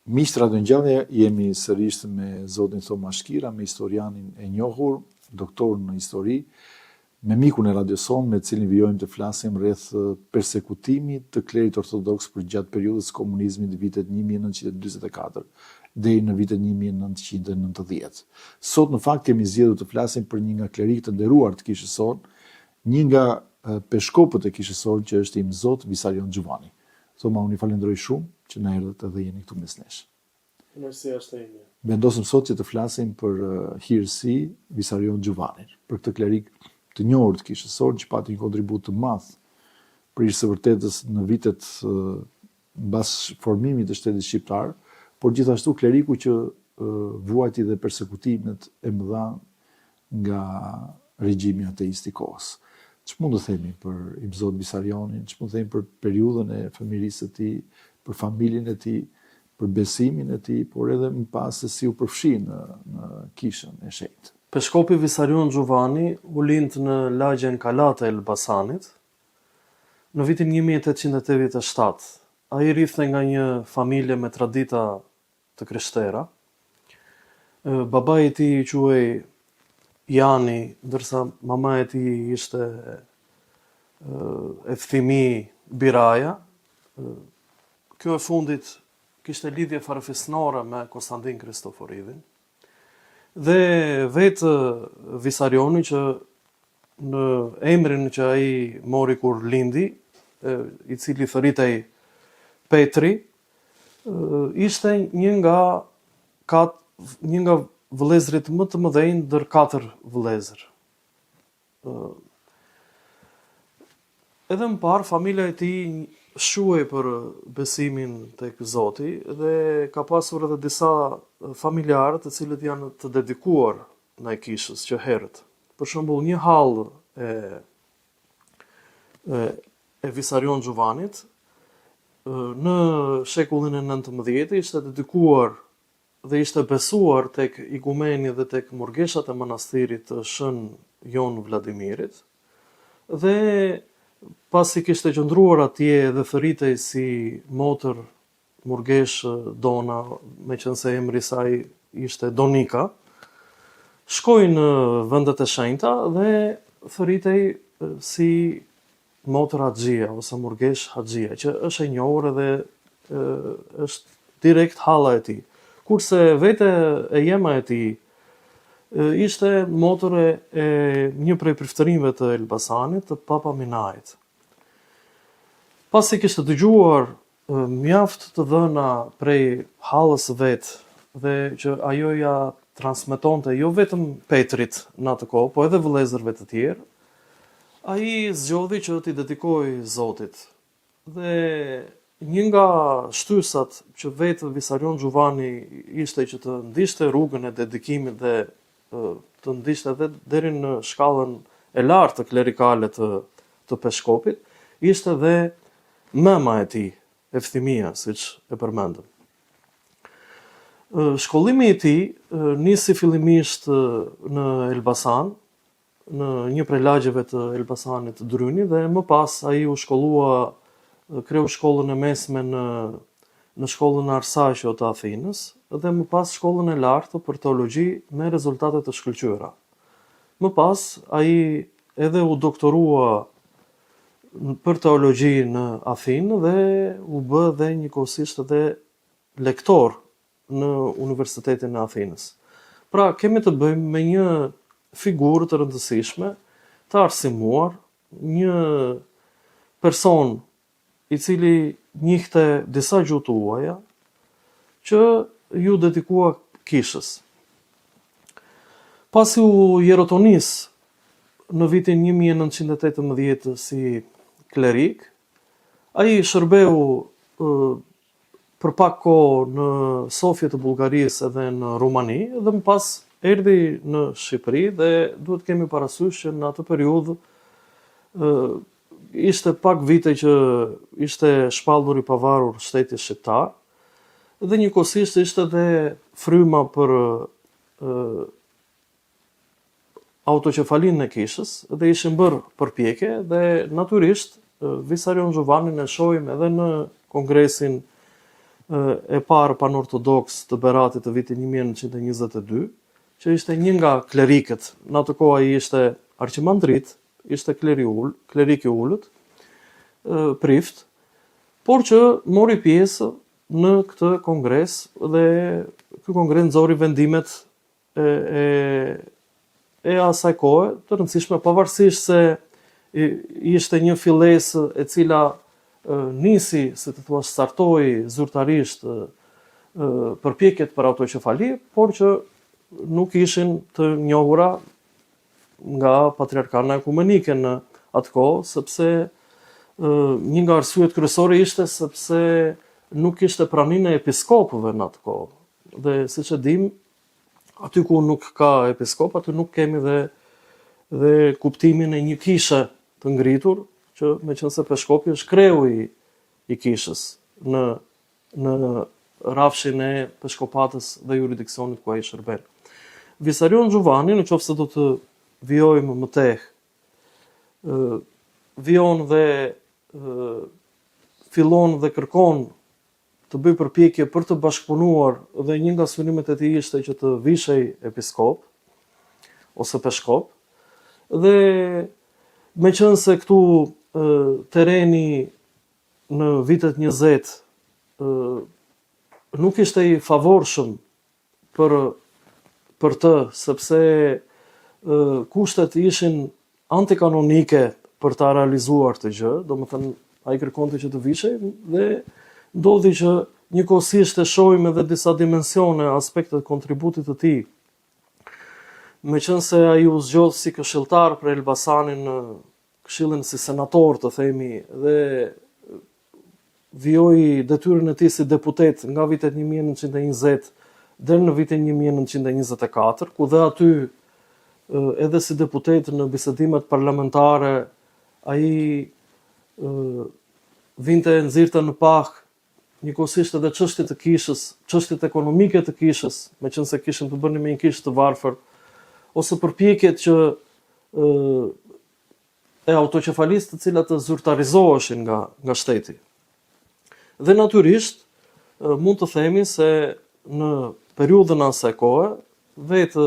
Miq Radio Ngjallje, jemi sërish me zotin Thomas Shkira, me historianin e njohur, doktor në histori, me mikun e Radioson, me cilin vijojmë të flasim rreth persekutimit të klerit ortodoks për gjatë periudhës komunizmit në vitet 1944 deri në vitet 1990. Sot në fakt kemi zgjedhur të flasim për një nga klerikët të nderuar të kishës son, një nga peshkopët e kishës son që është i Zot Visarion Xhuvani. Thoma, unë i falenderoj shumë që na erdhët edhe jeni këtu mes nesh. Mirësia është e ime. Vendosëm sot që të flasim për hirësi Visarion Xhuvanin, për këtë klerik të njohur të kishës son që pati një kontribut të madh për së vërtetës në vitet mbas formimit të shtetit shqiptar, por gjithashtu kleriku që vuajti dhe persekutimet e mëdha nga regjimi ateist i kohës. Që mund të themi për Ibzot Visarionin, që mund të themi për periudhën e fëmirisë të tij, për familjen e tij, për besimin e tij, por edhe më pas se si u përfshi në kishën e shenjtë. Peshkopi Visarion Xhuvani u lind në lagjen Kalate e Elbasanit në vitin 1887. Ai rrithej nga një familje me tradita të krishtera. Babai i tij i quhej Jani, ndërsa mama e tij ishte Eftimi Biraja. Kjo e fundit kishte lidhje farefisnore me Konstantin Kristoforidhin. Dhe vetë Visarioni që në emrin që ai mori kur lindi, i cili thëritej Petri, ishte një nga vëllezërit më të mëdhenj ndër 4 vëllezër. Edhe më parë, familja e tij shuhej për besimin tek Zoti dhe ka pasur edhe disa familjarë të cilët janë të dedikuar ndaj kishës që herët. Për shembull, një hall e Visarion Xhuvanit në shekullin e 19 ishte dedikuar dhe ishte besuar tek igumeni dhe tek murgeshat e manastirit të Shën Jon Vladimirit, dhe pasi kishte qëndruar atje dhe thëritej si motër murgesh Dona, meqense emri i saj ishte Donika, shkoi në vendet e shenjta dhe thëritej si motër Haxhia ose murgesh Haxhia, që është e njohur edhe është direkt halla e tij. Kurse vete e jema e tij ishte motër e një prej priftërinjve të Elbasanit, të Papa Minajit. Pasi kishte dëgjuar mjaft të dhëna prej hallës vet dhe që ajo ja transmetonte jo vetëm Petrit në atë kohë, po edhe vëllezërve të tjerë, ai zgjodhi që t'i dedikojë Zotit. Dhe një nga shtysat që vetë Visarion Xhuvani ishte që të ndiqte rrugën e dedikimit dhe të ndiqte edhe deri në shkallën e lartë të klerikale të peshkopit, ishte dhe mema e tij, Efthimia, siç e përmendëm. Shkollimi i tij nisi fillimisht në Elbasan, në një prej lagjeve të Elbasanit Dryni, dhe më pas ai u shkollua, kreu shkollën e mesme në shkollën Arsaqo të Athinës dhe më pas shkollën e lartë për teologji me rezultate të shkëlqyera. Më pas ai edhe u doktorua për teologji në Athinë dhe u bë dhe njëkohësisht edhe lektor në Universitetin e Athinës. Pra kemi të bëjmë me një figurë të rëndësishme, të arsimuar, një person i cili njihte disa gjuhë të huaja, që ju dedikua kishës. Pasi u jerotonis në vitin 1918 si klerik, ai shërbeu për pak kohë në Sofje të Bullgarisë edhe në Rumani, dhe më pas erdhi në Shqipëri, dhe duhet kemi parasysh që në atë periudhë ishte pak vite që ishte shpallur i pavarur shteti shqiptar, dhe njëkohësisht ishte dhe fryma për autoqefalinë e kishës, dhe ishin bërë përpjekje, dhe natyrisht Visarion Xhuvanin e shohim edhe në kongresin e parë panortodoks të Beratit të vitit 1922, që ishte një nga klerikët. Në atë kohë ai ishte arqimandrit, ishte klerik i ullët, prift, por që mori pjesë në këtë kongres dhe ky kongres nxori vendimet e asaj kohe të rëndësishme, pavarësisht se ishte një fillesë e cila nisi, se të thua, startoi zyrtarisht përpjekjet për autoqefali, por që nuk ishin të njohura nga patriarkana ekumenike në atë kohë, sepse një nga arsyet kryesore ishte sepse nuk ishte praninë e episkopëve në atë kohë. Dhe siç e dim, aty ku nuk ka episkop, aty nuk kemi dhe kuptimin e një kishe të ngritur, që meqense peshkopi është kreu i kishës në rafshin e peshkopatës dhe jurisdiksionit ku ai shërben. Visarion Gjuvani, në qoftë se do të vijojmë më tej, vijon dhe fillon dhe kërkon të bëj përpjekje për të bashkëpunuar, dhe një nga synimet e tij ishte që të vishej episkop ose peshkop, dhe meqense këtu tereni në vitet 20 nuk ishte i favorshëm për të, sepse kushtet ishin antikanonike për ta realizuar të gjë, domethënë ai kërkonte që të vishej, dhe ndodhi që njëkohësisht e shohim edhe disa dimensione, aspekte të kontributit të tij. Meqense ai u zgjodh si këshilltar për Elbasanin në këshillin si senator, të themi, dhe vijoi detyrën e tij si deputet nga vitet 1920 deri në vitin 1924, ku dhe aty edhe si deputet në bisedimet parlamentare ai vinte nxirrte në pah njëkohësisht edhe çështjet e kishës, çështjet ekonomike të kishës, meqense kishin të bënin me një kishë të varfër, ose përpjekjet që e autoqefalisë të cilat të zyrtarizoheshin nga shteti. Dhe natyrisht mund të themi se në periudhën asaj kohe, vetë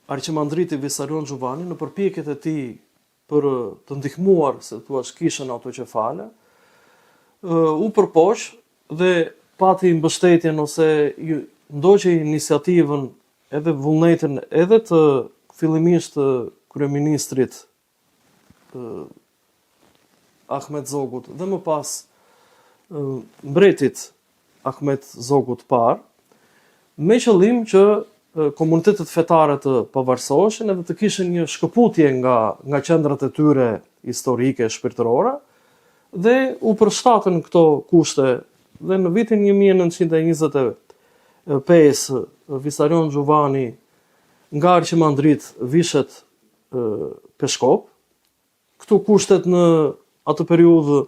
arqimandriti Visarion Gjuvani në përpjekjet e tij për të ndihmuar, se thua, kishën autoqefale, u përpoq dhe pati mbështetjen ose ndoqi iniciativën edhe vullnetin edhe të fillimisht të kryeministrit Ahmet Zogut dhe më pas mbretit Ahmet Zogut parë, me qëllim që komunitetet fetare të pavarësoheshin edhe të kishin një shkëputje nga qendrat e tyre historike shpirtërore, dhe u përshtatën këto kushte, dhe në vitin 1925 Visarion Gjuvani nga arqimandrit vishet peshkop. Këtu kushtet në atë periudhë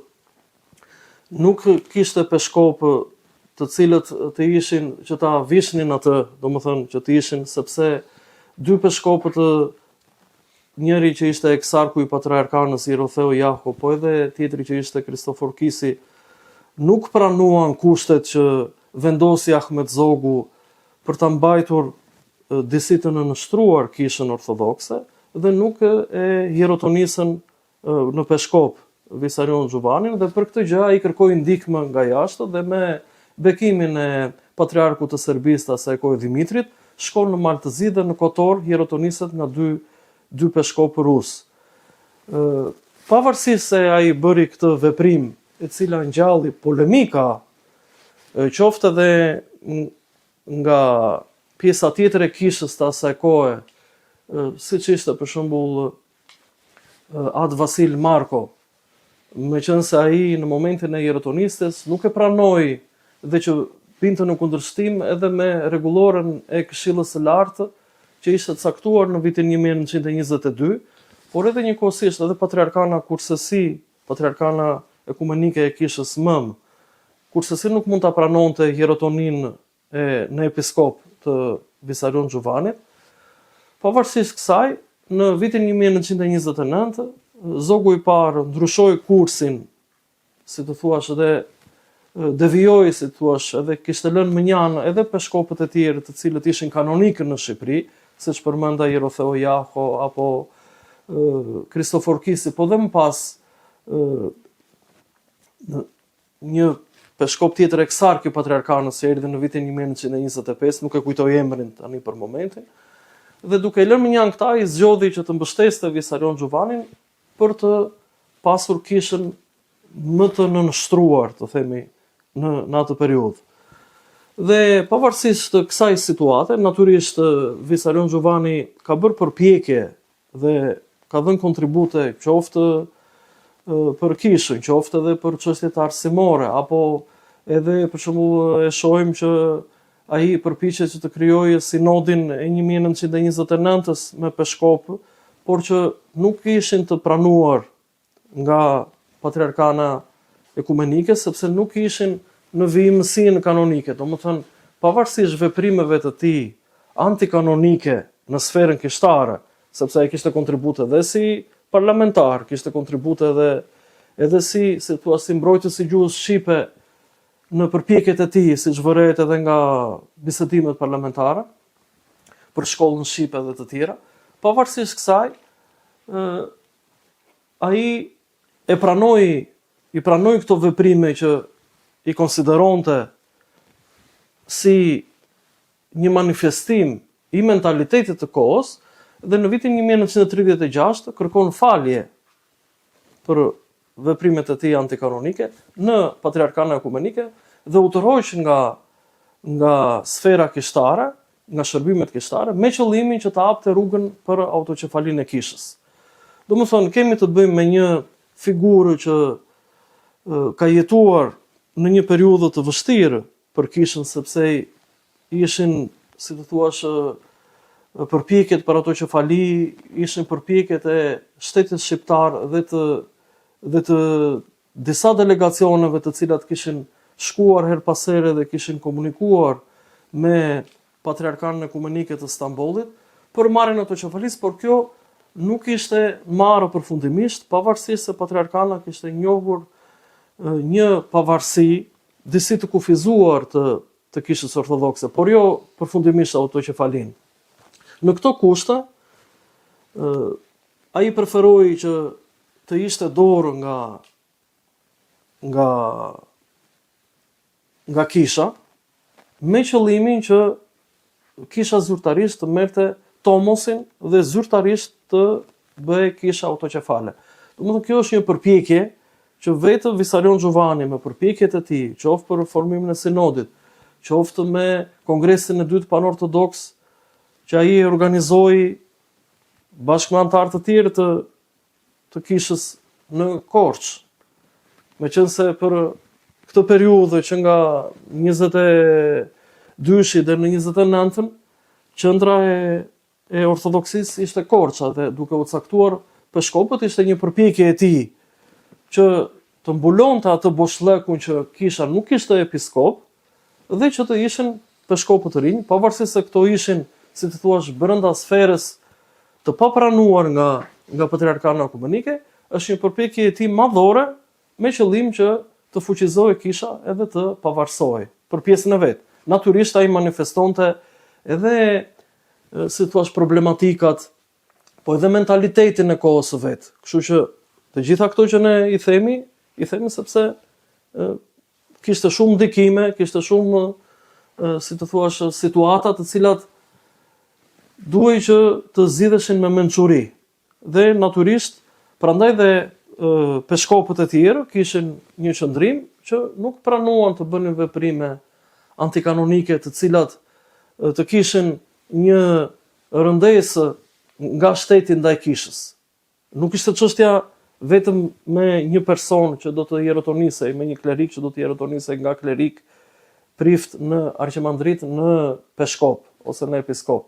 nuk kishte peshkop të cilët të ishin që ta vishnin atë, domethënë që të ishin, sepse dy peshkopët, njëri që ishte eksarku i patriarkanës Hierotheu Jaho, po edhe tjetri që ishte Kristofor Kisi, nuk pranuan kushtet që vendosi Ahmet Zogu për ta mbajtur disitën e nështruar kishën ortodokse, dhe nuk e hierotonisën në peshkop Visarion Gjuvanin, dhe për këtë gjë ai kërkoi ndihmë nga jashtë, dhe me bekimin e patriarkut të Serbisë të asaj kohe Dimitrit, shkon në Maltëzi dhe në Kotor hierotoniset nga dy peshkopë rusë. Pavarësisht se ai bëri këtë veprim, e cila ngjalli polemika, qoftë edhe nga pjesa tjetër e kishës të asaj kohe, siç ishte për shembull Ad Vasil Marko, meqense ai në momentin e hierotonisjes nuk e pranoi dhe që binte në kundërshtim edhe me rregulloren e Këshillës së Lartë që ishte caktuar në vitin 1922, por edhe njëkohësisht edhe patriarkana kursesi, patriarkana ekumenike e kishës mëm, kursesi nuk mund ta pranonte hierotonin në episkop të Visarion Gjuvanit. Pavarësisht kësaj, në vitin 1929, Zogu i parë ndryshoi kursin, si të thuash, dhe devijoi, si thua, edhe kishte lënë mënjan edhe peshkopët e tjerë të cilët ishin kanonikë në Shqipëri, siç përmenda Jerotheo Jaho apo Kristofor Kisi, po dhe më pas një peshkop tjetër eksark i patriarkanës që erdhi në vitin 1925, nuk e kujtoj emrin tani për momentin, dhe duke lënë mënjan këta i zgjodhi që të mbështeste Visarion Xhuvanin për të pasur kishën më të nënshtruar, të themi, në atë periudhë. Dhe pavarësisht të kësaj situate, natyrisht Visarion Xhuvani ka bërë përpjekje dhe ka dhënë kontribute qoftë për kishën, qoftë edhe për çështjet arsimore, apo edhe për shembull e shohim që ai përpiqet që të krijojë sinodin e 1929-s me peshkop, por që nuk ishin të pranuar nga patriarkana ekumenike, sepse nuk ishin në vijimësinë kanonike. Domethënë, pavarësisht veprimeve të tij antikanonike në sferën kishtare, sepse ai kishte kontribute edhe si parlamentar, kishte kontribute edhe si thua, si mbrojtës i gjuhës shqipe në përpjekjet e tij, siç vërehet edhe nga bisedimet parlamentare për shkollën shqipe dhe të tjera. Pavarësisht kësaj, ai i pranoi këto veprime që i konsideronte si një manifestim i mentalitetit të kohës, dhe në vitin 1936 kërkon falje për veprimet e tij antikanonike në patriarkanën ekumenike dhe u tërhoq nga sfera kishtare, nga shërbimet kishtare, me qëllimin që të hapte rrugën për autoqefalinë e kishës. Domethënë, kemi të bëjmë me një figurë që ka jetuar në një periudhë të vështirë për kishën, sepse ishin, si të thuash, përpjekjet për autoqefali, ishin përpjekjet e shtetit shqiptar dhe të disa delegacioneve të cilat kishin shkuar her pas here dhe kishin komunikuar me patriarkanën ekumenike të Stambollit për marrjen e autoqefalisë, por kjo nuk ishte marrë përfundimisht, pavarësisht se patriarkana kishte njohur një pavarësi, disi të kufizuar të kishës ortodokse, por jo përfundimisht autoqefalinë. Në këto kushte, ai preferoi që të ishte dorë nga kisha, me qëllimin që kisha zyrtarisht të merrte tomosin dhe zyrtarisht të bëhe kisha autoqefale. Domethënë, kjo është një përpjekje që vetë Visarion Xhuvani me përpjekjet e tij, qoftë për formimin e sinodit, qoftë me kongresin e dytë panortodoks që ai e organizoi bashkë me anëtarë të tjerë të kishës në Korçë. Meqense për këtë periudhë që nga 22-shi dhe në 29-ën, qendra e ortodoksisë ishte Korça dhe duke u caktuar peshkopët ishte një përpjekje e tij që të mbulonte atë boshllëkun që kisha nuk ishte episkop dhe që të ishin peshkopët të rinj, pavarësisht se këto ishin, si të thuash, brenda sferës të papranuar nga patriarkana ekumenike, është një përpjekje e tij madhore me qëllim që të fuqizojë kisha edhe të pavarësojë për pjesën e vet. Natyrisht ai manifestonte edhe, si të thuash, problematikat, po edhe mentalitetin e kohës së vet. Kështu që të gjitha këto që ne i themi sepse kishte shumë ndikime, kishte shumë, si të thuash, situata të cilat duhej që të zgjidheshin me mençuri. Dhe natyrisht, prandaj dhe peshkopët e tjerë kishin një qëndrim që nuk pranuan të bënin veprime antikanonike të cilat të kishin një rëndesë nga shteti ndaj kishës. Nuk ishte çështja vetëm me një person që do të jerotonisej, me një klerik që do të jerotonisej nga klerik prift në arqimandrit në peshkop ose në episkop.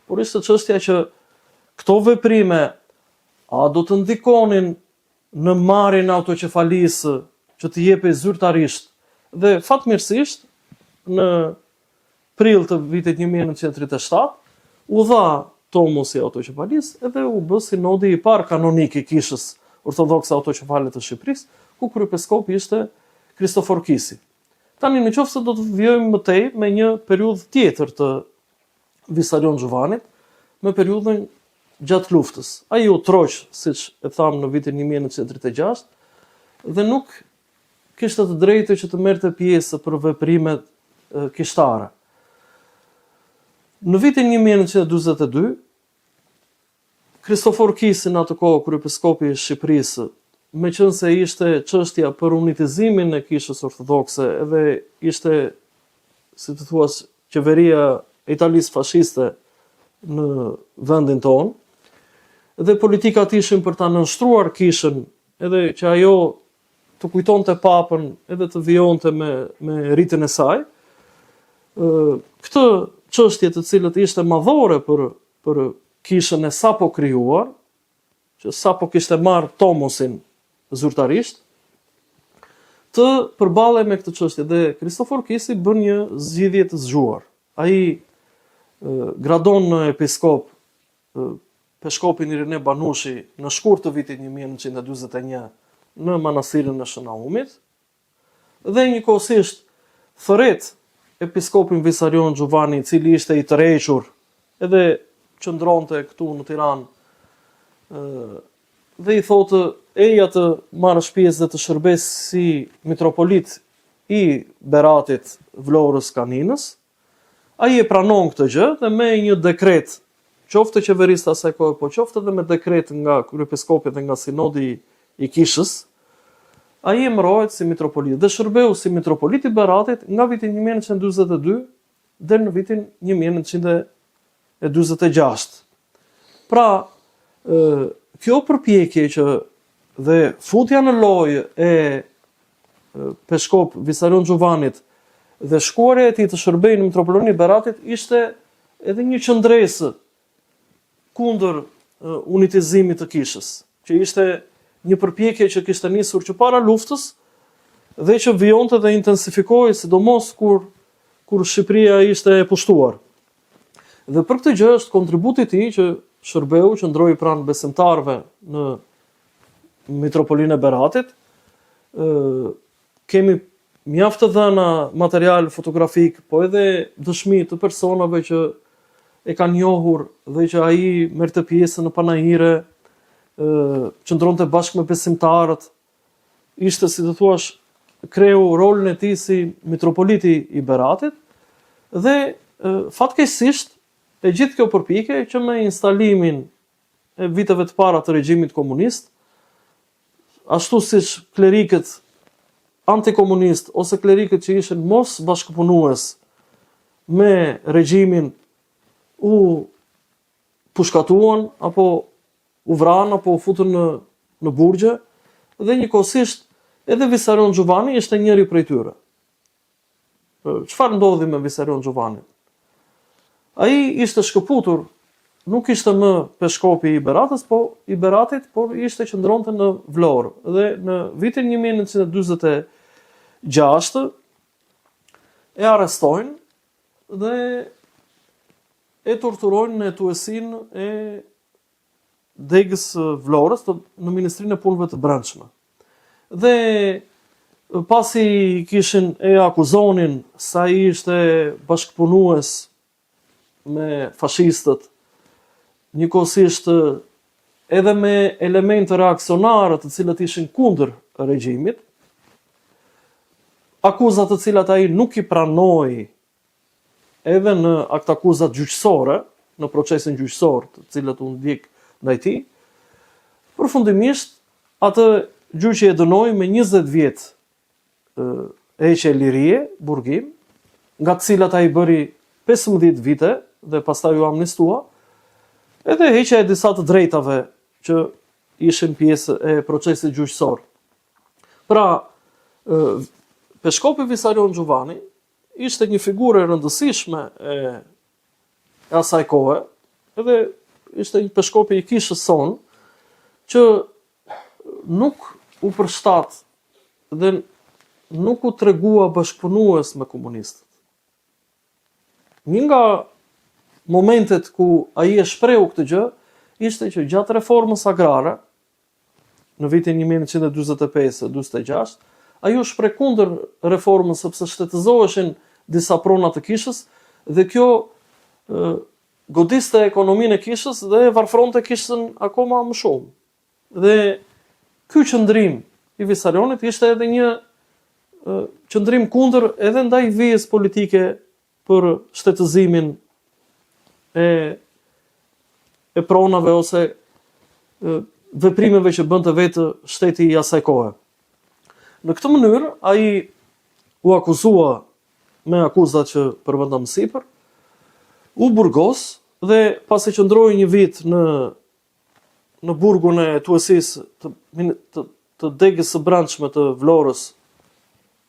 Por ishte çështja që këto veprime a do të ndikonin në marrjen e autoqefalisë që të jepej zyrtarisht, dhe fatmirësisht në prill të vitit 1937 u dha tomosi i autoqefalisë edhe u bë sinodi i parë kanonik i kishës ortodokse autoqefale të Shqipërisë, ku kryepiskopi ishte Kristofor Kisi. Tani në qoftë se do të vijojmë më tej me një periudhë tjetër të Visarion Xhuvanit, me periudhën gjatë luftës. Ai u troq, siç e thamë, në vitin 1936 dhe nuk kishte të drejtë që të merrte pjesë për veprimet kishtare. Në vitin 1942, Kristofor Kisi në atë kohë kryepiskopi i Shqipërisë, meqense ishte çështja për unitizimin e kishës ortodokse edhe ishte, si të thuash, qeveria e Italisë fashiste në vendin tonë, dhe politikat ishin për ta nënshtruar kishën, edhe që ajo të kujtonte papën edhe të vijonte me rritjen e saj. Këtë çështje të cilët ishte madhore për kishën e sapo krijuar, që sapo kishte marrë tomosin zyrtarisht, të përballej me këtë çështje dhe Kristofor Kisi bën një zgjidhje të zgjuar. Ai gradon në episkop Peshkopin Irinë Banushi në shkurt të vitit 1941 në manastirin e Shënaumit dhe njëkohësisht thret episkopin Visarion Xhuvani, i cili ishte i tërhequr edhe qëndronte këtu në Tiranë, dhe i thotë eja të marrësh pjesë dhe të shërbesh si mitropolit i Beratit, Vlorës, Kaninës. Ai e pranon këtë gjë dhe me një dekret, qoftë qeverisë asaj kohe, po qoftë edhe me dekret nga kryepiskopi dhe nga sinodi i kishës, ai emërohet si mitropolit dhe shërbeu si mitropolit i Beratit nga viti 1942 deri në vitin 1946. Pra, kjo përpjekje që dhe futja në lojë e Peshkop Visarion Xhuvanit dhe shkuarja e tij të shërbejë në mitropolinë e Beratit ishte edhe një qëndresë kundër unitizimit të kishës, që ishte një përpjekje që kishte nisur që para luftës dhe që vijonte dhe intensifikoi, sidomos kur Shqipëria ishte e pushtuar. Dhe për këtë gjë është kontributi i tij që shërbeu, që ndroi pranë besimtarëve në mitropolinë e Beratit. Kemi mjaft të dhëna material fotografik, po edhe dëshmi të personave që e kanë njohur dhe që ai merrte pjesë në panajire, qëndronte bashkë me besimtarët, ishte, si të thuash, kreu rolin e tij si mitropoliti i Beratit dhe fatkeqësisht e gjithë kjo përpjekje që me instalimin e viteve të para të regjimit komunist, ashtu siç klerikët antikomunist ose klerikët që ishin mos bashkëpunues me regjimin u pushkatuan apo u vranë apo u futën në burgje dhe njëkohësisht edhe Visarion Xhuvani ishte njëri prej tyre. Çfarë ndodhi me Visarion Xhuvanin? Ai ishte shkëputur, nuk ishte më peshkopi i Beratit, por ishte qëndronte në Vlorë dhe në vitin 1946 e arrestojnë dhe e torturojnë në hetuesinë e degës Vlorës në Ministrinë e Punëve të Brendshme. Dhe pasi kishin e akuzonin sa i ishte bashkëpunues me fashistët, njëkohësisht edhe me elemente reaksionare të cilët ishin kundër regjimit, akuzat të cilat ai nuk i pranoi edhe në akt akuzat gjyqësore, në procesin gjyqësor të cilët u ndjek ndaj tij, përfundimisht atë gjyqi e dënoi me 20 vjet heqje lirie, burgim, nga të cilat ai bëri 15 vite dhe pastaj u amnistua, edhe heqja e disa të drejtave që ishin pjesë e procesit gjyqësor. Pra, Peshkopi Visarion Xhuvani ishte një figurë e rëndësishme e asaj kohe, edhe ishte një peshkopi i kishës sonë, që nuk u përshtat dhe nuk u tregua bashkëpunues me komunistët. Një nga momentet ku ai e shprehu këtë gjë, ishte që gjatë reformës agrare, në vitin 1945-46, ai u shpreh kundër reformës sepse shtetëzoheshin disa prona të kishës dhe kjo godiste ekonominë e kishës dhe varfronte kishën akoma më shumë. Dhe ky qëndrim i Visarionit ishte edhe një qëndrim kundër edhe ndaj vijës politike për shtetëzimin e pronave ose veprimeve që bënte vetë shteti i asaj kohe. Në këtë mënyrë ai u akuzua me akuzat që përmendëm sipër, u burgos dhe pasi qëndroi një vit në burgun e tuesisë të degës së brendshme të Vlorës,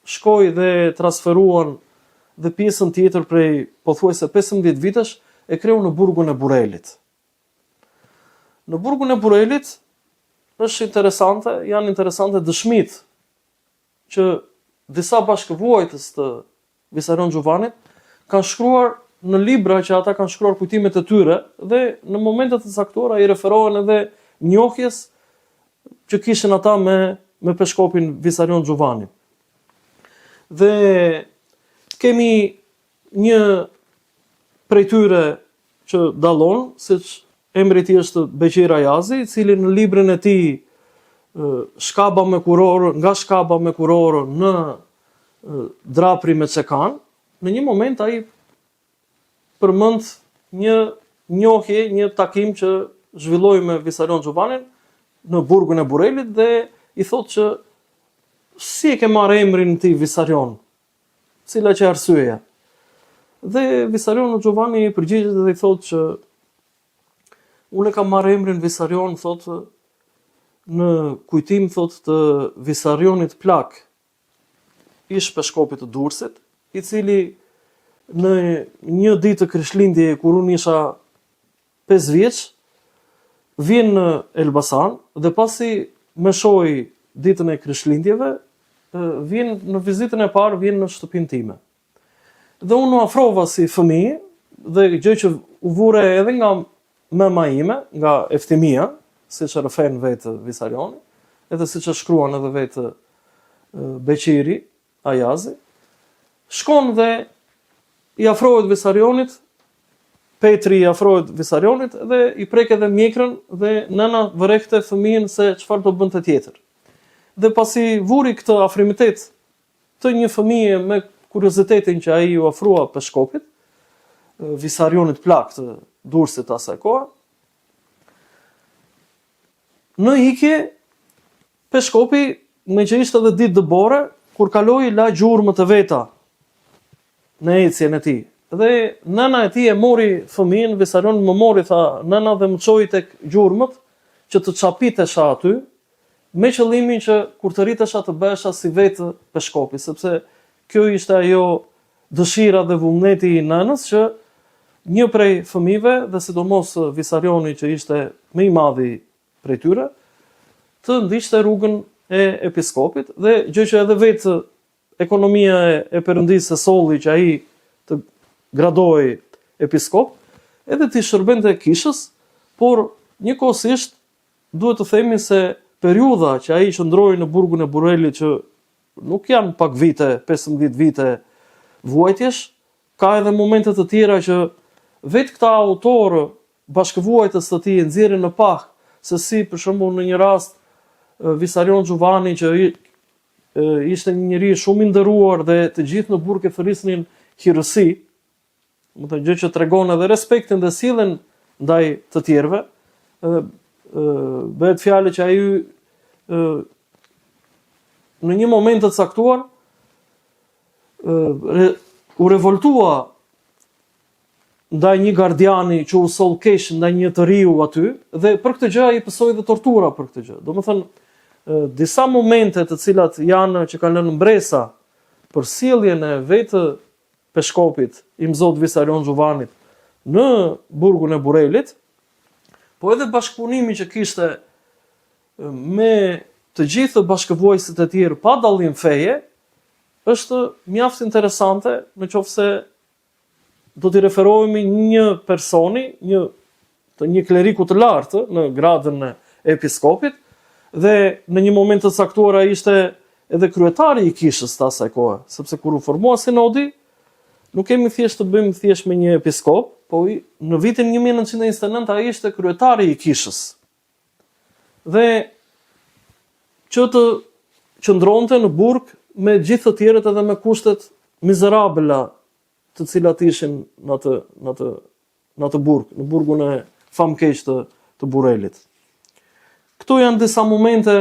shkoi dhe transferuan dhe pjesën tjetër prej pothuajse 15 vitesh e kreu në burgun e Burelit. Në burgun e Burelit janë interesante dëshmit që disa bashkëvuajtës të Visarion Xhuvanit kanë shkruar në libra që ata kanë shkruar kujtimet e tyre dhe në momentet e caktuara i referohen edhe njohjes që kishin ata me peshkopin Visarion Xhuvani. Dhe kemi një prej tyre që dallon, siç emri i tij është Beqir Ayazi, i cili në librin e tij Shkaba me kurorë, nga Shkaba me kurorë në Drapri me Çekan, në një moment ai përmend një njohje, një takim që zhvilloi me Visarion Xhuvanin në burgun e Burelit dhe i thotë që si e ke marrë emrin ti Visarion, cila që arsyeja. Dhe Visarion Xhuvani i përgjigjet dhe i thotë që unë kam marrë emrin Visarion, thotë, në kujtim, thotë, të Visarionit Plak, ish peshkopit të Durrësit, i cili në një ditë të Krishtlindje kur unë isha 5 vjeç, vjen në Elbasan dhe pasi më shohi ditën e Krishtlindjeve, vjen në vizitën e parë, vjen në shtëpinë time. Dhe unë u afrova si fëmijë dhe gjë që u vure edhe nga mëma ime, nga eftimia, siç e rëfen vetë Visarioni, edhe siç e shkruan edhe vetë Beqiri Ayazi, shkon dhe i afrohet Visarionit, Petri i afrohet Visarionit dhe i prek edhe mjekrën dhe nëna vërejte fëmijën se çfarë do bënte tjetër. Dhe pasi vuri këtë afrimitet të një fëmije me kuriozitetin që ai u ofrua peshkopit, Visarionit Plak të Durrësit asaj kohe, në ikje peshkopi, me që ishte edhe ditë dëbore, kur kaloi la gjurmët e veta në ecjen e tij. Dhe nëna e tij e mori fëmijën, Visarion më mori, tha nëna, dhe më çoi tek gjurmët që të çapitesha aty, me qëllimin që kur të rritesha të bëhesha si vetë peshkopi, sepse kjo ishte ajo dëshira dhe vullneti i nënës që një prej fëmijëve, dhe sidomos Visarioni që ishte më i madhi prej tyre, të ndiqte rrugën e episkopit dhe gjë që edhe vetë ekonomia e perëndisë së solli që ai të gradohej episkop, edhe të shërbente kishës, por njëkohësisht duhet të themi se periudha që ai qëndroi në burgun e Burelit, që nuk janë pak vite, 15 vite vuajtjesh, ka edhe momente të tjera që vetë këta autorë bashkëvuajtës të tij nxjerrin në pah se si për shembull në një rast Visarion Xhuvani që ishte një njeri shumë i nderuar dhe të gjithë në burg e thërrisnin hirësi, do të gjë që tregon edhe respektin dhe sillen ndaj të tjerëve, bëhet fjalë që ai në një moment të caktuar u revoltua ndaj një gardiani që u soll keq ndaj një të riu aty, dhe për këtë gjë ai pësoi dhe tortura për këtë gjë. Domethënë, disa momente të cilat janë që kanë lënë mbresa për sjelljen e vetë peshkopit i Mzot Visarion Xhuvanit në burgun e Burelit, po edhe bashkëpunimi që kishte me të gjithë bashkëvuajtësit e tjerë pa dallim feje, është mjaft interesante, nëse do t'i referohemi një personi, një kleriku të lartë në gradën e episkopit, dhe në një moment të caktuar ai ishte edhe kryetari i kishës të asaj kohe, sepse kur u formua sinodi, nuk kemi thjesht të bëjmë thjesht me një episkop, po në vitin 1929 ai ishte kryetari i kishës. Dhe që të qëndronte në burg me gjithë të tjerët edhe me kushtet mizerabla të cilat ishin në atë burg, në burgun e famkeq të Burelit. Këto janë disa momente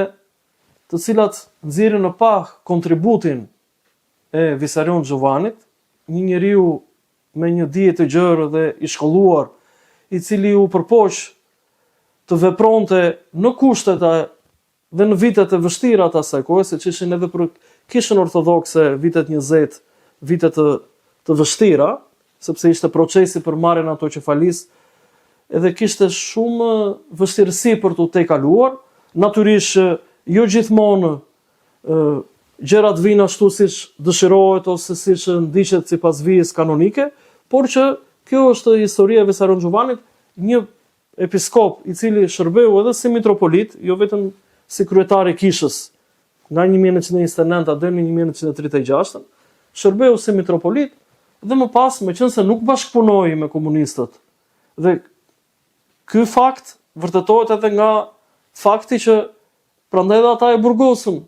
të cilat nxjerrin në pah kontributin e Visarion Gjovanit, një njeriu me një dije të gjerë dhe i shkolluar, i cili u përpoq të vepronte në kushtet dhe në vitet e vështira të asaj kohe, se që ishin edhe për kishën ortodokse vitet 20, vitet të vështira, sepse ishte procesi për marrjen e autoqefalis, edhe kishte shumë vështirësi për të tejkaluar. Natyrisht jo gjithmonë gjërat vinë ashtu siç dëshirohet ose siç ndiqet sipas vijës kanonike, por që kjo është historia e Visarion Gjovanit, një episkop i cili shërbeu edhe si mitropolit, jo vetëm si kryetari i kishës nga 1929 deri në 1936, shërbeu si mitropolit dhe më pas, meqense nuk bashkëpunoi me komunistët. Dhe ky fakt vërtetohet edhe nga fakti që prandaj edhe ata e burgosën,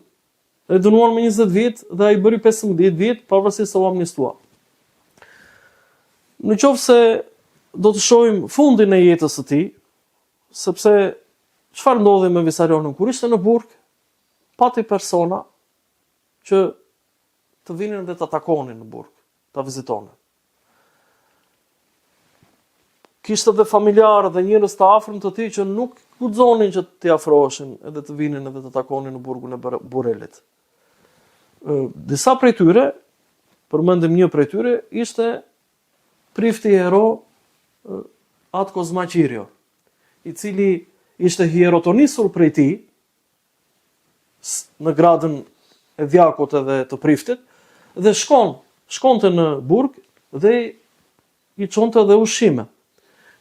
e dënuan me 20 vjet dhe ai bëri 15 vjet pavarësisht se u amnistua. Në qoftë se do të shohim fundin e jetës së tij, sepse çfarë ndodhi me Visarionin kur ishte në burg, pati persona që të vinin dhe të takonin në burg, të vizitonin. Kishte edhe familjarë dhe njerëz të afërm të tij që nuk guxonin që t'i afroheshin edhe të vinin edhe të takonin në burgun e Burelit. Disa prej tyre, përmendim një prej tyre, ishte prifti hero Atko Zmaqirio, i cili ishte hierotonisur prej tij në gradën e djakut edhe të priftit, dhe shkonte në burg dhe i çonte edhe ushqime.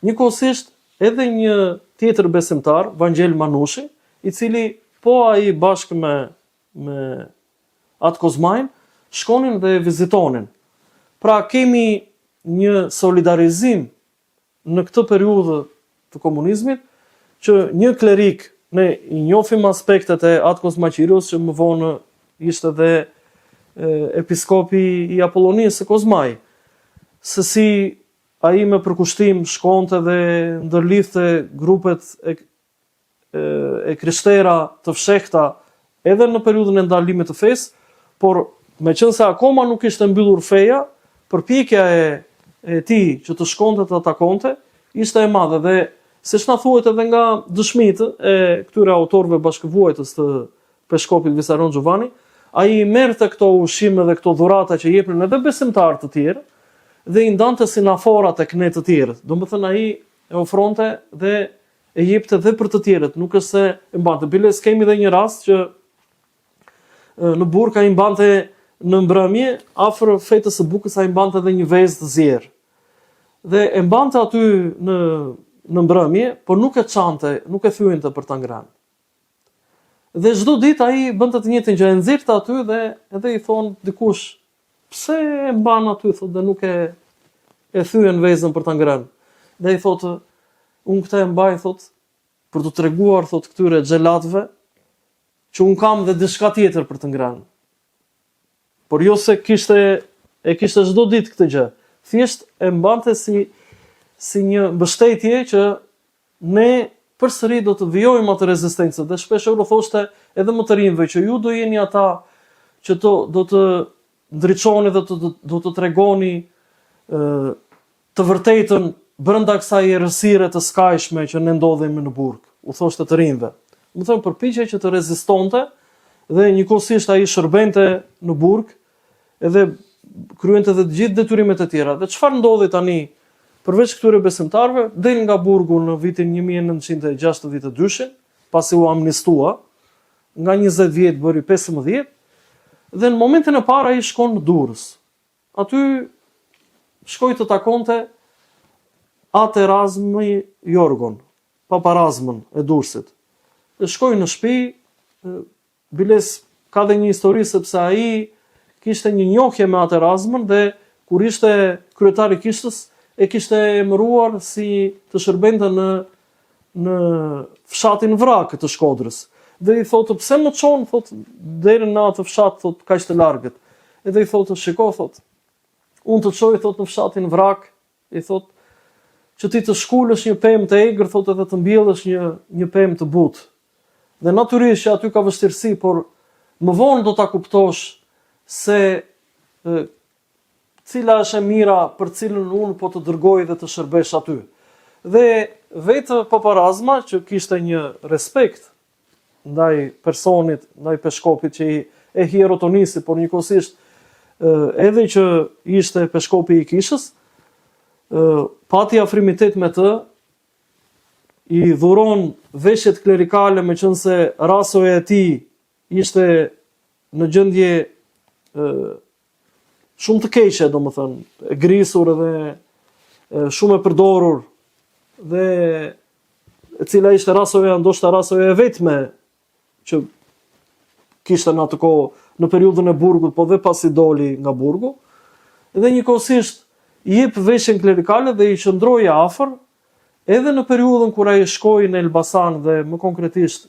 Njëkohësisht edhe një tjetër besimtar, Vangjel Manushi, i cili po ai bashkë me Atko Zmajin shkonin dhe vizitonin. Pra kemi një solidarizim në këtë periudhë të komunizmit, që një klerik, ne i njohim aspektet e Atko Zmaqirios, që më vonë ishte dhe episkopi i Apollonisë së Kozmaj, se si ai me përkushtim shkonte dhe ndërlidhte grupet e krishtera të fshehta edhe në periudhën e ndalimit të fesë, por meqense akoma nuk ishte mbyllur feja, përpjekja e tij që të shkonte të takonte ishte e madhe, dhe siç na thuhet edhe nga dëshmitë e këtyre autorëve bashkëvuajtës të peshkopit Visarion Gjovani, ai merrte këto ushqime dhe këto dhurata që jepnin edhe besimtarë të tjerë dhe i ndante si nafora tek ne të tjerët. Domethënë ai e ofronte dhe e jepte edhe për të tjerët, nuk është se e mbante. Biles kemi edhe një rast që në burg ai mbante në mbrëmje, afër fetës së bukës ai mbante edhe një vezë të zjerë. Dhe e mbante aty në mbrëmje, por nuk e çante, nuk e thyente për ta ngrënë. Dhe çdo ditë ai bënte të njëjtën gjë, e nxirrte aty dhe edhe i thon dikush, pse e mban aty, thotë, dhe nuk e thyen vezën për ta ngrënë. Dhe i thotë, unë këtë e mbaj, thotë, për të treguar, thotë, këtyre xhelatëve që un kam dhe diçka tjetër për të ngrënë. Por jo se kishte çdo ditë këtë gjë. Thjesht e mbante si një mbështetje që ne përsëri do të vijojmë atë rezistencë, dhe shpesh u thoshte edhe më të rinjve që ju do jeni ata që do të ndriçoni dhe do të tregoni të vërtetën brenda kësaj errësire të skajshme që ne ndodhemi në burg, u thoshte të rinjve. Më thënë përpiqej që të rezistonte dhe njëkohësisht ai shërbente në burg, edhe kryente edhe të gjithë detyrimet e tjera. Dhe çfarë ndodhi tani? Përveç këtyre besimtarëve, del nga burgu në vitin 1962, pasi u amnistua, nga 20 vjet bëri 15, dhe në momentin e parë ai shkon në Durrës. Aty shkoi të takonte Atë Razmi Jorgon, paparazmën e Durrësit. Dhe shkoi në shtëpi, biles ka dhe një histori sepse ai kishte një njohje me atë Erazmën dhe kur ishte kryetari i kishës e kishte emëruar si të shërbente në fshatin Vrak të Shkodrës. Dhe i thotë, pse më çon, thotë, deri në atë fshat, thotë, kaq të largët. Edhe i thotë, shiko, thotë, unë të çoj, thotë, në fshatin Vrak, i thotë, që ti të shkulësh një pemë të egër, thotë, edhe të mbjellësh një pemë të butë. Dhe natyrisht që aty ka vështirësi, por më vonë do ta kuptosh se cila është e mira për cilën unë po të dërgoj dhe të shërbesh aty. Dhe vetë Paparazma që kishte një respekt ndaj personit, ndaj peshkopit që e hierotonisi, por njëkohësisht edhe që ishte peshkopi i kishës, pati afrimitet me të, i dhuron veshjet klerikale me qenë se rasoja e tij ishte në gjendje shumë të keqe, domethënë, e grisur dhe shumë e përdorur dhe e cila ishte rasoja, ndoshta rasoja e vetme që kishte në atë kohë në periudhën e burgut, po dhe pasi doli nga burgu, dhe njëkohësisht i jep veshjen klerikale dhe i qëndroi afër edhe në periudhën kur ai shkoi në Elbasan dhe më konkretisht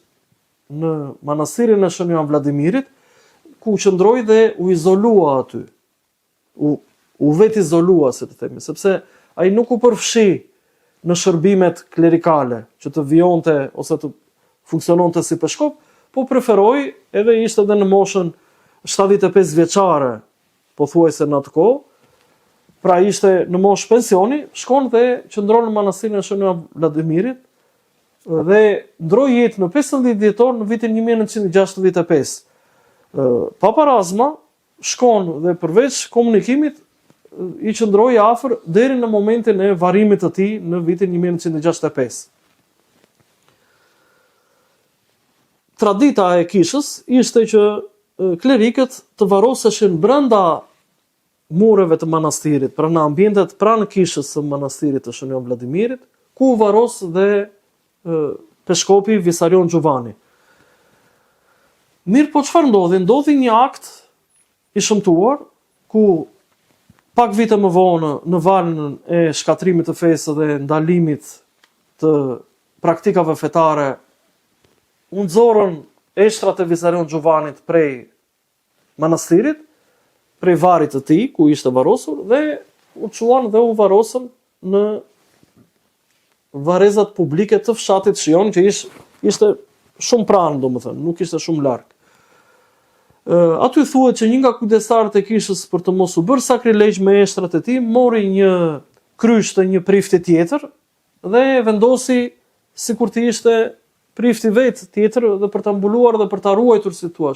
në manastirin e Shën Joan Vladimirit, ku qëndroi dhe u izolua aty. U vetë izolua, si të themi, sepse ai nuk u përfshi në shërbimet klerikale që të vijonte ose të funksiononte si peshkop, po preferoi, edhe ishte edhe në moshën 75 vjeçare, pothuajse në atë kohë, pra ishte në moshë pensioni, shkon dhe qëndron në manastirin e Shën Joan Vladimirit dhe ndroi jetë në 15 dhjetor në vitin 1965. Paparazma shkon dhe përveç komunikimit i qëndroi afër deri në momentin e varrimit të tij në vitin 1965. Tradita e kishës ishte që klerikët të varroseshin brenda mureve të manastirit, pra në ambientet pranë kishës së manastirit të Shën Joan Vladimirit, ku varros dhe peshkopi Visarion Gjuvani. Mirë, po çfarë ndodhi? Ndodhi një akt i shëmtuar, ku pak vite më vonë në valën e shkatrimit të fesë dhe ndalimit të praktikave fetare, u nxorën eshtrat e Visarion Gjuvanit prej manastirit, prej varit të tij ku ishte varrosur dhe u çuan dhe u varrosën në varrezat publike të fshatit Shion, që ishte shumë pranë, domethënë, nuk ishte shumë larg. Aty thuhet që një nga kujdestarët e kishës për të mos u bërë sakrilegj me eshtrat e tij, mori një kryq të një prifti tjetër dhe vendosi sikur të ishte prifti vet tjetër dhe për ta mbuluar dhe për ta ruajtur, si thua.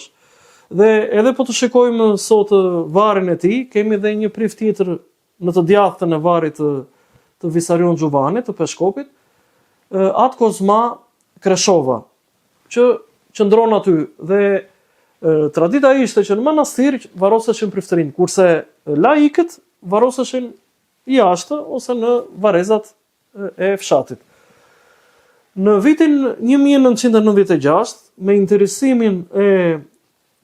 Dhe edhe po të shikojmë sot varrin e tij, kemi dhe një prift tjetër në të djathtën e varrit të Visarion Gjuvanit, të peshkopit, Atë Kozma Kreshova, që qëndron aty dhe tradita ishte që në manastir varroseshin priftërinë, kurse laikët varroseshin jashtë ose në varrezat e fshatit. Në vitin 1996, me interesimin e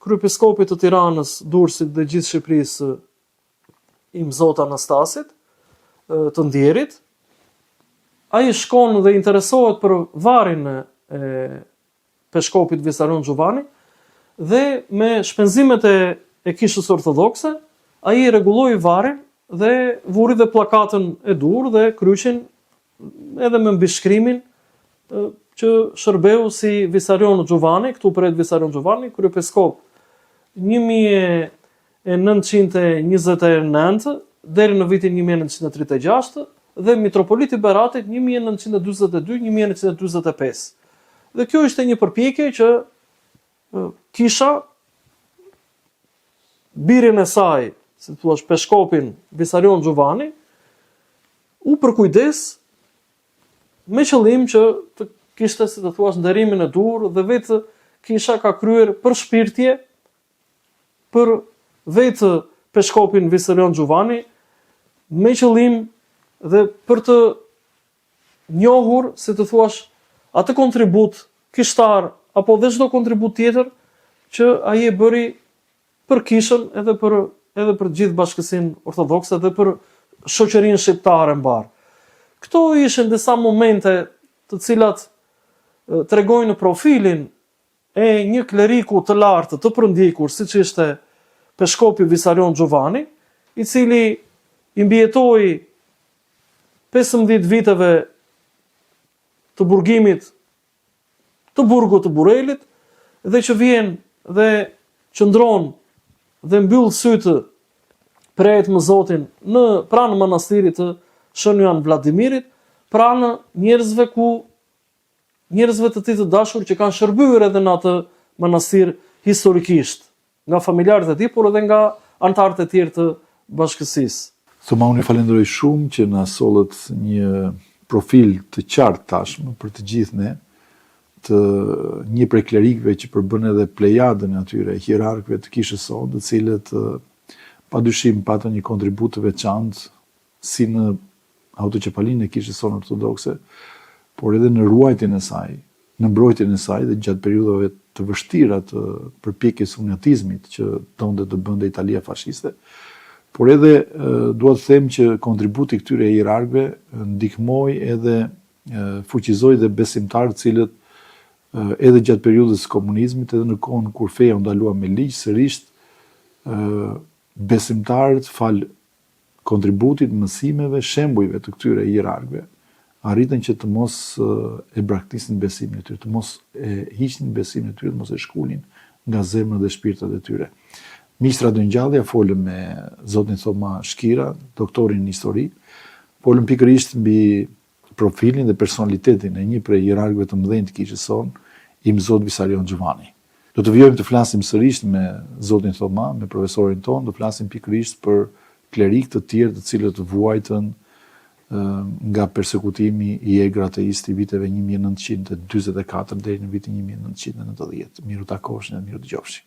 kryepiskopit të Tiranës, Durrësit dhe gjithë Shqipërisë, Imzot Anastasit, të Ndjerit, ai shkon dhe interesohet për varrin e peshkopit Visarion Gjuvani dhe me shpenzimet e kishës ortodokse, ai rregulloi varrin dhe vuri dhe pllakatën e dur dhe kryqin edhe me mbishkrimin që shërbeu si Visarion Gjuvani, këtu pret Visarion Gjuvani, kryepiskop 1929 deri në vitin 1936 dhe mitropoliti Beratit 1942-1945. Dhe kjo ishte një përpjekje që kisha birin e saj, si thua, peshkopin Visarion Gjuvani, u përkujdes me qëllim që të kishte, si të thua, nderimin e dur dhe vetë kisha ka kryer për shpirtje për vetë peshkopin Visarion Gjuvani, me qëllim dhe për të njohur, si të thuash, atë kontribut kishtar apo dhe çdo kontribut tjetër që ai e bëri për kishën edhe për gjithë bashkësinë ortodokse dhe për shoqërinë shqiptare mbar. Këto ishin disa momente të cilat tregojnë profilin e një kleriku të lartë të përndjekur, siç ishte Peshkopi Visarion Giovanni, i cili i mbijetoi 15 viteve të burgimit të burgut të Burelit, dhe që vjen dhe qëndron dhe mbyll sytë prehet më Zotin në pranë manastirit të Shën Jan Vladimirit, pranë njerëzve të tij të dashur që kanë shërbyer edhe në atë manastir historikisht, nga familjarët e tij, por edhe nga anëtarët e tjerë të bashkësisë. Thoma, unë falenderoj shumë që na sollët një profil të qartë tashmë për të gjithë ne, të një prej klerikëve që përbën edhe plejadën e atyre hierarkëve të kishës sonë, të cilët padyshim patën një kontribut të veçantë si në autoqepalinë e kishës sonë ortodokse, por edhe në ruajtjen e saj, në mbrojtjen e saj dhe gjatë periudhave të vështira të përpjekjes unionizmit që donte të bënte Italia fashiste, por edhe dua të them që kontributi këtyre hierarkëve ndihmoi edhe fuqizoi dhe besimtarët cilët edhe gjatë periudhës së komunizmit, edhe në kohën kur feja u ndalua me ligj, sërish besimtarët fal kontributit, mësimeve, shembujve të këtyre hierarkëve, arritën që të mos e braktisnin besimin e tyre, të mos e hiqnin besimin e tyre, të mos e shkulnin nga zemra dhe shpirtat e tyre. Miqtë Radio Ngjallja, folëm me zotin Thoma Shkira, doktorin në histori, folëm pikërisht mbi profilin dhe personalitetin e një prej hierarkëve të mëdhenj të kishës sonë, im zot Visarion Giovanni. Do të vijojmë të flasim sërish me zotin Thoma, me profesorin ton, do flasim pikërisht për klerik të tjerë të cilët vuajtën nga persekutimi i egra ateist i viteve 1944 deri në vitin 1990. Miru takosh dhe miru dëgjofshi.